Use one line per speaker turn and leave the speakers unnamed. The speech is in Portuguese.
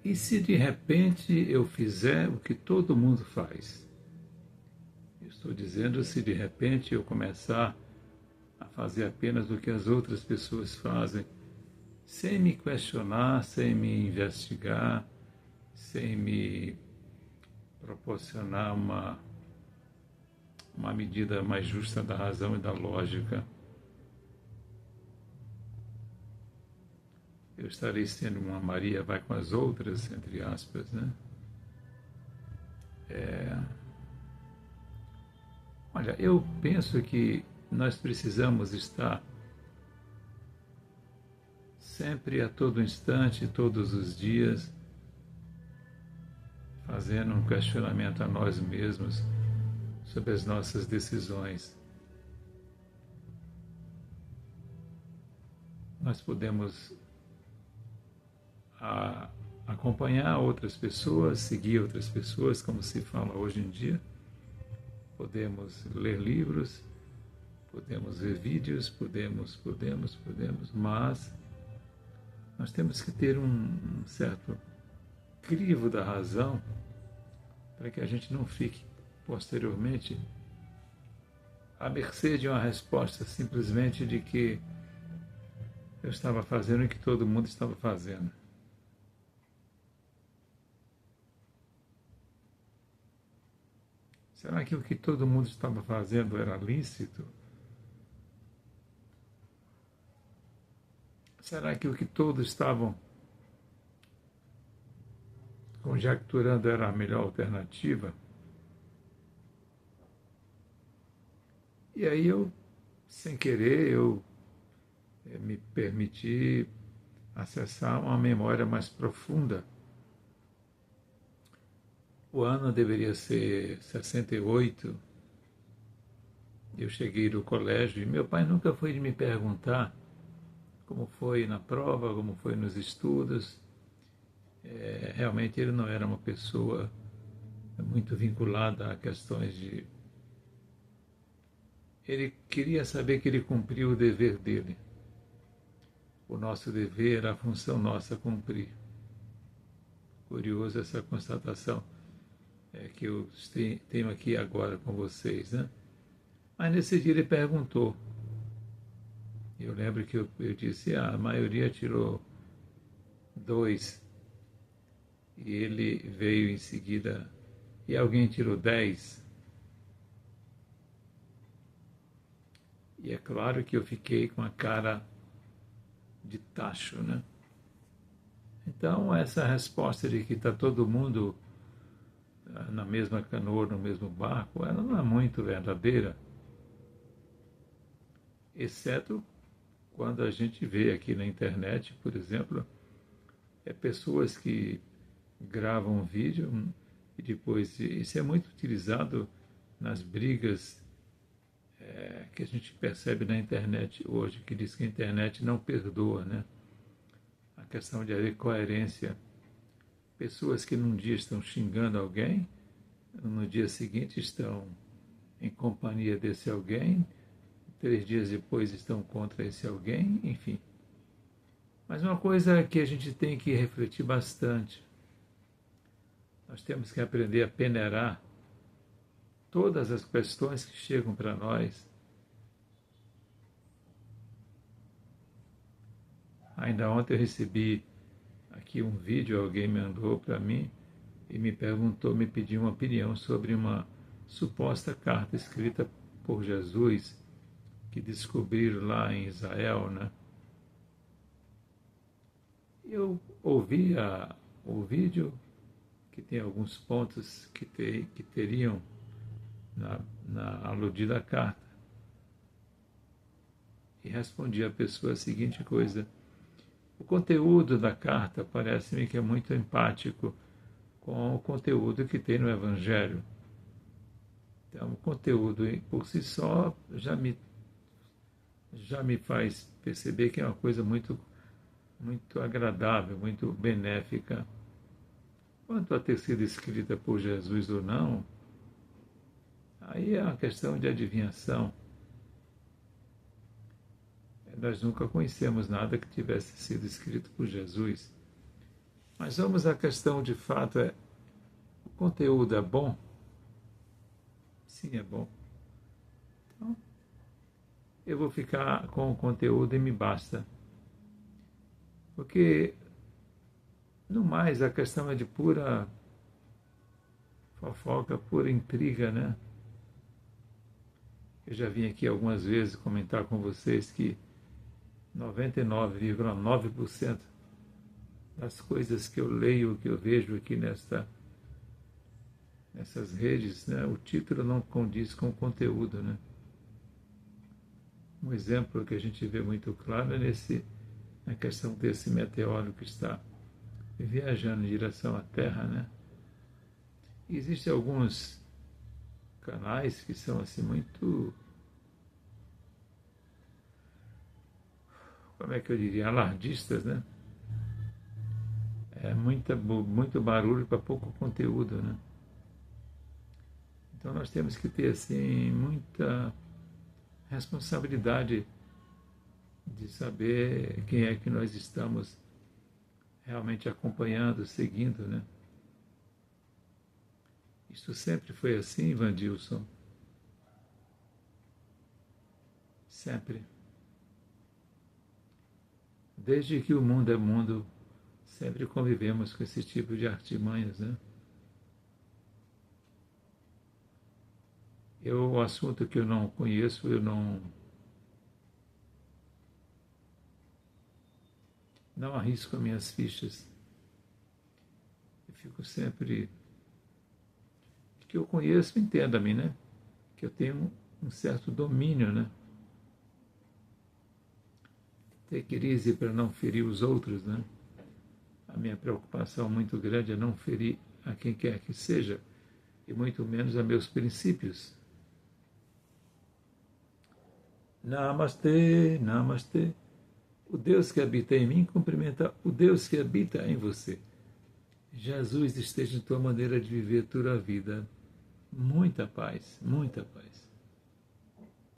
E se de repente eu fizer o que todo mundo faz? Eu estou dizendo se de repente eu começar a fazer apenas o que as outras pessoas fazem, sem me questionar, sem me investigar, sem me proporcionar uma medida mais justa da razão e da lógica, eu estarei sendo uma Maria vai com as outras, entre aspas, né? Olha, eu penso que nós precisamos estar sempre, a todo instante, todos os dias, fazendo um questionamento a nós mesmos sobre as nossas decisões. Nós podemos acompanhar outras pessoas, seguir outras pessoas, como se fala hoje em dia. Podemos ler livros, podemos ver vídeos, podemos, mas nós temos que ter um certo crivo da razão para que a gente não fique posteriormente à mercê de uma resposta simplesmente de que eu estava fazendo o que todo mundo estava fazendo. Será que o que todo mundo estava fazendo era lícito? Será que o que todos estavam conjecturando era a melhor alternativa? E aí eu, sem querer, me permiti acessar uma memória mais profunda. O ano deveria ser 68. Eu cheguei do colégio e meu pai nunca foi de me perguntar como foi na prova, como foi nos estudos. Realmente ele não era uma pessoa muito vinculada a questões de... Ele queria saber que ele cumpriu o dever dele. O nosso dever era a função nossa cumprir. Curioso essa constatação que eu tenho aqui agora com vocês, né? Mas nesse dia ele perguntou. Eu lembro que eu disse, a maioria tirou 2. E ele veio em seguida, e alguém tirou 10. E é claro que eu fiquei com a cara de tacho, né? Então, essa resposta de que está todo mundo na mesma canoa, no mesmo barco, ela não é muito verdadeira, exceto quando a gente vê aqui na internet, por exemplo, pessoas que gravam um vídeo e depois... Isso é muito utilizado nas brigas que a gente percebe na internet hoje, que diz que a internet não perdoa, né? A questão de haver coerência. Pessoas que num dia estão xingando alguém, no dia seguinte estão em companhia desse alguém, 3 dias depois estão contra esse alguém, enfim. Mas uma coisa que a gente tem que refletir bastante, nós temos que aprender a peneirar todas as questões que chegam para nós. Ainda ontem eu recebi aqui um vídeo, alguém mandou para mim e me pediu uma opinião sobre uma suposta carta escrita por Jesus que descobriram lá em Israel, né? Eu ouvi o vídeo, que tem alguns pontos que teriam na aludida carta. E respondi à pessoa a seguinte coisa: o conteúdo da carta parece-me que é muito empático com o conteúdo que tem no Evangelho. Então, o conteúdo por si só já me faz perceber que é uma coisa muito, muito agradável, muito benéfica. Quanto a ter sido escrita por Jesus ou não, aí é uma questão de adivinhação. Nós nunca conhecemos nada que tivesse sido escrito por Jesus. Mas vamos à questão de fato, o conteúdo é bom? Sim, é bom. Então, eu vou ficar com o conteúdo e me basta. Porque, no mais, a questão é de pura fofoca, pura intriga, né? Eu já vim aqui algumas vezes comentar com vocês que 99,9% das coisas que eu leio, que eu vejo aqui nessas redes, né, o título não condiz com o conteúdo, né? Um exemplo que a gente vê muito claro é na questão desse meteoro que está viajando em direção à Terra, né? E existem alguns canais que são assim muito, como é que eu diria, alardistas, né? É muito barulho para pouco conteúdo, né? Então nós temos que ter assim muita responsabilidade de saber quem é que nós estamos realmente acompanhando, seguindo, né? Isso sempre foi assim, Vandilson. Sempre. Desde que o mundo é mundo, sempre convivemos com esse tipo de artimanhas, né? O assunto que eu não conheço, eu não arrisco minhas fichas. Eu fico sempre... que eu conheço, entenda-me, né? Que eu tenho um certo domínio, né? Ter crise para não ferir os outros, né? A minha preocupação muito grande é não ferir a quem quer que seja, e muito menos a meus princípios. Namastê, namastê. O Deus que habita em mim cumprimenta o Deus que habita em você. Jesus esteja em tua maneira de viver tua vida. Muita paz, muita paz.